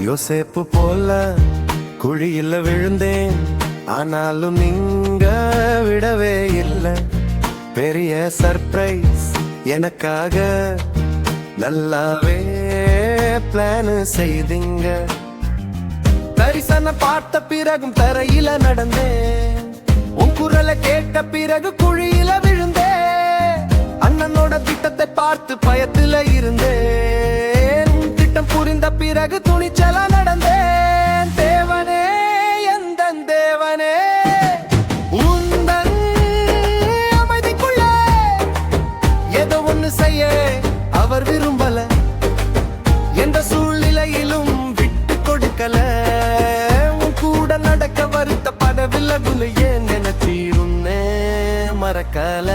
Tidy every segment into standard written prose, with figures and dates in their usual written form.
யோசேப்பு போல குழியில விழுந்தேன், ஆனாலும் நீங்க விடவே இல்லை. பெரிய சர்ப்ரைஸ் எனக்காக நல்லாவே பிளான் செய்தீங்க. தரிசனம் பார்த்த பிறகும் தரையில நடந்தேன், உன் குரலை கேட்ட பிறகு குழியில விழுந்தேன். அண்ணனோட திட்டத்தை பார்த்து பயத்துல இருந்தேன், திட்டம் புரிந்த பிறகு துணிச்சலா நடந்தேன். தேவனே, எந்தன் தேவனே, உந்தன் அமைதிக்குள்ள ஏதோ ஒண்ணு செய்ய அவர் விரும்பல. எந்த சூழ்நிலையிலும் விட்டு கொடுக்கல. உன் கூட நடக்க வருத்தப்படவில்லை, ஏன் நினைச்சீருன்னே மறக்கல.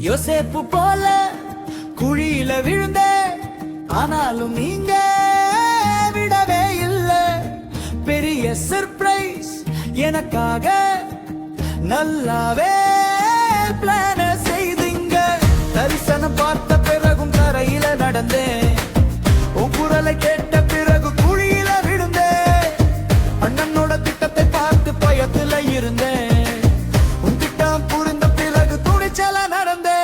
யோசேப்பு போல குழியில விழுந்த, ஆனாலும் நீங்க விடவே இல்லை. பெரிய சர்ப்ரைஸ் எனக்காக நல்லாவே பிளான் செய்தீங்க. தரிசனம் பார்த்த பிறகும் தரையில நடந்தேன், உன் குரலை கேட்ட பிறகு குழியில விழுந்தேன். அண்ணனோட திட்டத்தை பார்த்து பயத்துல இருந்தேன், உன் திட்டம் புரிந்த பிறகு துணிச்சல நடந்தேன்.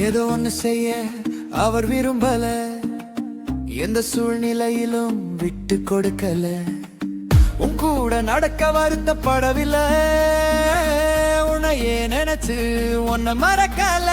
ஏதோ ஒண்ணு செய்ய அவர் விரும்பல, எந்த சூழ்நிலையிலும் விட்டு கொடுக்கல. உன் கூட நடக்க வருத்தப்படவில்லை, உன்னையே நினைச்சு உன்னை மறக்கல.